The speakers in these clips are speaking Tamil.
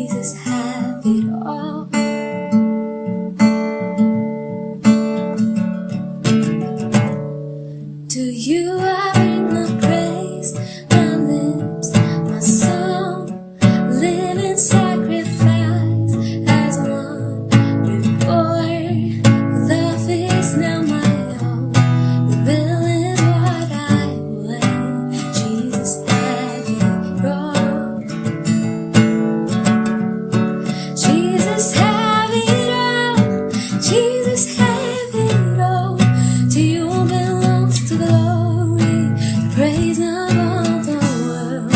Jesus have it all. To you I bring my praise, my lips, my song, living sacrifice as one reborn. Love is now my own. Your will is what I want. Jesus have it all. Jesus have it all. Jesus have it all. To you belongs the glory, the praise of all the world.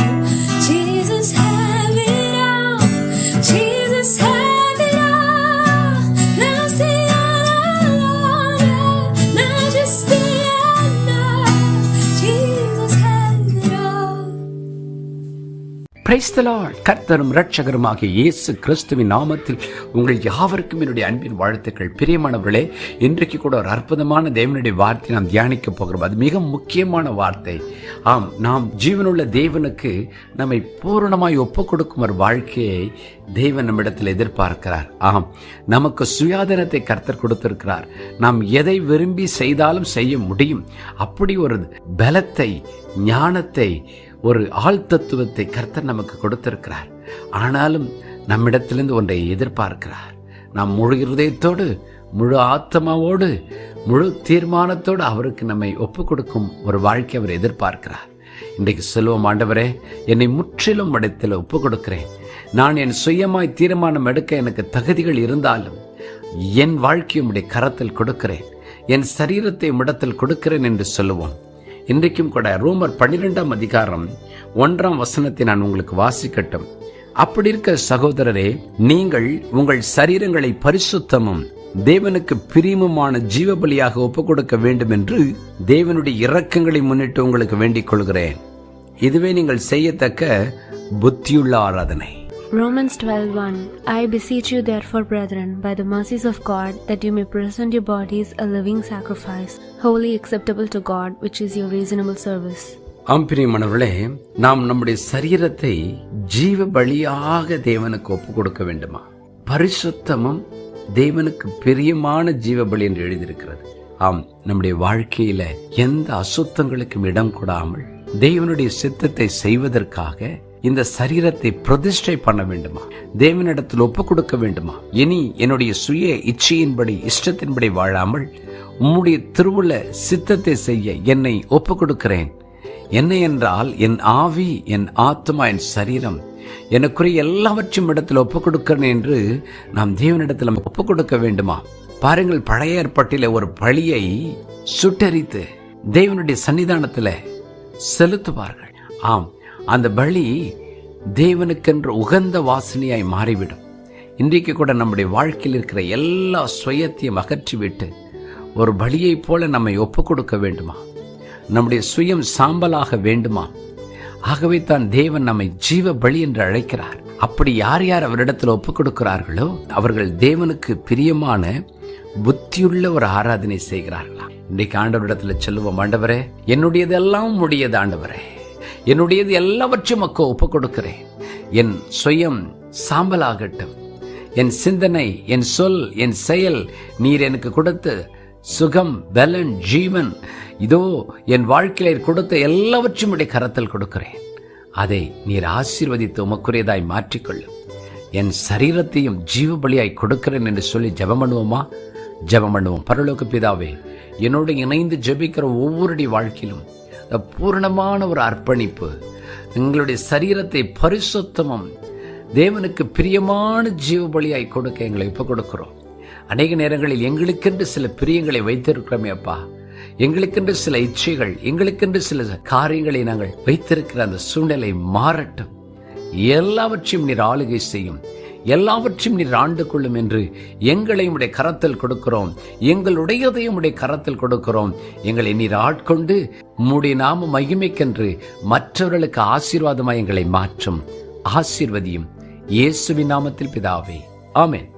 Jesus have it all. Jesus have it all. Now say honor, majesty and love. Jesus have it all. Praise the Lord. கர்த்தரும் இரட்சகருமாகிய இயேசு கிறிஸ்துவின் நாமத்தில் உங்கள் யாவருக்கும் என்னுடைய அன்பின் வாழ்த்துக்கள். பிரியமானவர்களே, இன்றைக்கு கூட ஒரு அற்புதமான தேவனுடைய வார்த்தை நாம் தியானிக்க போகிறோம். அது மிக முக்கியமான வார்த்தை. ஆம், நாம் ஜீவனுள்ள தேவனுக்கு நம்மை பூரணமாய் ஒப்புக் கொடுக்கும் ஒரு வாழ்க்கையை தேவன் நம்மிடத்தில் எதிர்பார்க்கிறார். ஆம், நமக்கு சுயாதீனத்தை கர்த்தர் கொடுத்திருக்கிறார். நாம் எதை விரும்பி செய்தாலும் செய்ய முடியும். அப்படி ஒரு பலத்தை, ஞானத்தை, ஒரு ஆழ்தத்துவத்தை கர்த்தர் நமக்கு கொடுத்திருக்கிறார். ஆனாலும் நம்மிடத்திலிருந்து ஒன்றை எதிர்பார்க்கிறார். நாம் முழு இருதயத்தோடு, முழு ஆத்மாவோடு, முழு தீர்மானத்தோடு அவருக்கு நம்மை ஒப்புக் கொடுக்கும் ஒரு வாழ்க்கை அவர் எதிர்பார்க்கிறார். இன்றைக்கு சொல்லுவோம், ஆண்டவரே, என்னை முற்றிலும் இடத்தில் ஒப்புக் கொடுக்கிறேன். நான் என் சுயமாய் தீர்மானம் எடுக்க எனக்கு தகுதிகள் இருந்தாலும் என் வாழ்க்கையை உம்முடைய கரத்தில் கொடுக்கிறேன், என் சரீரத்தை உம்மிடத்தில் கொடுக்கிறேன் என்று சொல்லுவோம். இன்றைக்கும் கூட ரோமர் 12ஆம் அதிகாரம் 1ஆம் வசனத்தை நான் உங்களுக்கு வாசிக்கட்டும். அப்படி இருக்க சகோதரரே, நீங்கள் உங்கள் சரீரங்களை பரிசுத்தமும் தேவனுக்கு பிரியமுமான ஜீவபலியாக ஒப்புக் கொடுக்க வேண்டும் என்று தேவனுடைய இரக்கங்களை முன்னிட்டு உங்களுக்கு வேண்டிக் கொள்கிறேன். இதுவே நீங்கள் செய்யத்தக்க புத்தியுள்ள ஆராதனை. Romans 12:1 I beseech you therefore, brethren, by the mercies of God, that you may present your bodies a living sacrifice, wholly acceptable to God, which is your reasonable service. பிரியமானவர்களே, நாம் நம்முடைய சரீரத்தை ஜீவ பலியாக தேவனுக்கு ஒப்புக் கொடுக்க வேண்டுமா? பரிசுத்தமும் தேவனுக்கு பிரியமான ஜீவ பலி என்று எழுதியிருக்கிறது. ஆம், நம்முடைய வாழ்க்கையில எந்த அசுத்தங்களுக்கும் இடம் கொடாமல் தேவனுடைய சித்தத்தை செய்வதற்காக இந்த சரீரத்தை பிரதிஷ்டை பண்ண வேண்டுமா? தேவனிடத்தில் ஒப்புக் கொடுக்க வேண்டுமா? இனி என்னுடைய சுய இச்சையின்படி, இஷ்டத்தின்படி வாழாமல் உம்முடைய திருவுள்ள சித்தத்தை செய்ய என்னை ஒப்புக் கொடுக்கிறேன். என்ன என்றால், என் ஆவி, என் ஆத்மா, என் சரீரம், எனக்குரிய எல்லாவற்றையும் இடத்தில் ஒப்புக் கொடுக்கிறேன் என்று நாம் தேவனிடத்தில் ஒப்புக் கொடுக்க வேண்டுமா? பாருங்கள், பழைய ஏற்பாட்டிலே ஒரு பலியை சுட்டெரித்து தேவனுடைய சன்னிதானத்தில் செலுத்துவார்கள். ஆம், அந்த பலி தேவனுக்கென்று உகந்த வாசனையாய் மாறிவிடும். இன்றைக்கு கூட நம்முடைய வாழ்க்கையில் இருக்கிற எல்லா சுயத்தையும் அகற்றிவிட்டு ஒரு பலியைப் போல நம்மை ஒப்புக் கொடுக்க வேண்டுமா? நம்முடைய சுயம் சாம்பலாக வேண்டுமா? ஆகவே தான் தேவன் நம்மை ஜீவ பலி என்று அழைக்கிறார். அப்படி யார் யார் அவரிடத்தில் ஒப்புக் கொடுக்கிறார்களோ அவர்கள் தேவனுக்கு பிரியமான புத்தியுள்ள ஒரு ஆராதனை செய்கிறார்களா? இன்றைக்கு ஆண்டவரிடத்தில் சொல்லுவோம், ஆண்டவரே, என்னுடையதெல்லாம் உம்முடையது. ஆண்டவரே, என்னுடையது எல்லாவற்றையும் மக்கோ ஒப்புக் கொடுக்கிறேன். என் சுயம் சாம்பலாகட்டும். என் சிந்தனை, என் சொல், என் செயல், நீர் எனக்கு கொடுத்த சுகம், பலன், ஜீவன், இதோ என் வாழ்க்கையில கொடுத்த எல்லாவற்றையும் உடைய கரத்தில் கொடுக்கிறேன். அதை நீர் ஆசீர்வதித்து உமக்குரியதாய் மாற்றிக்கொள்ளும். என் சரீரத்தையும் ஜீவ பலியாய் கொடுக்கிறேன் என்று சொல்லி ஜெபம் பண்ணுவோமா? ஜெபம் பண்ணுவோம். பரலோக பிதாவே, என்னோடு இணைந்து ஜெபிக்கிற ஒவ்வொருடைய வாழ்க்கையிலும் பூரணமான ஒரு அர்ப்பணிப்பு, எங்களுடைய சரீரத்தை பரிசுத்தமும் தேவனுக்கு பிரியமான ஜீவ பலியாய் கொடுக்க எங்களை ஒப்புக் கொடுக்கிறோம். அநேக நேரங்களில் எங்களுக்கென்று சில பிரியங்களை வைத்திருக்கிறோமே அப்பா, எங்களுக்கென்று சில இச்சைகள், எங்களுக்கென்று சில காரியங்களை நாங்கள் வைத்திருக்கிற அந்த சூழ்நிலை மாறட்டும். எல்லாவற்றையும் நீர் ஆளுகை செய்யும், எல்லாவற்றையும் நீர் ஆண்டு கொள்ளும் என்று எங்களை உடைய கரத்தில் கொடுக்கிறோம். எங்களுடையதையும் உடைய கரத்தில் கொடுக்கிறோம். எங்களை நீர் ஆட்கொண்டு உம்முடைய நாம மகிமைக்கென்று மற்றவர்களுக்கு ஆசீர்வாதமாய் எங்களை மாற்றும். ஆசீர்வதியும். இயேசுவின் நாமத்தில் பிதாவே, ஆமென்.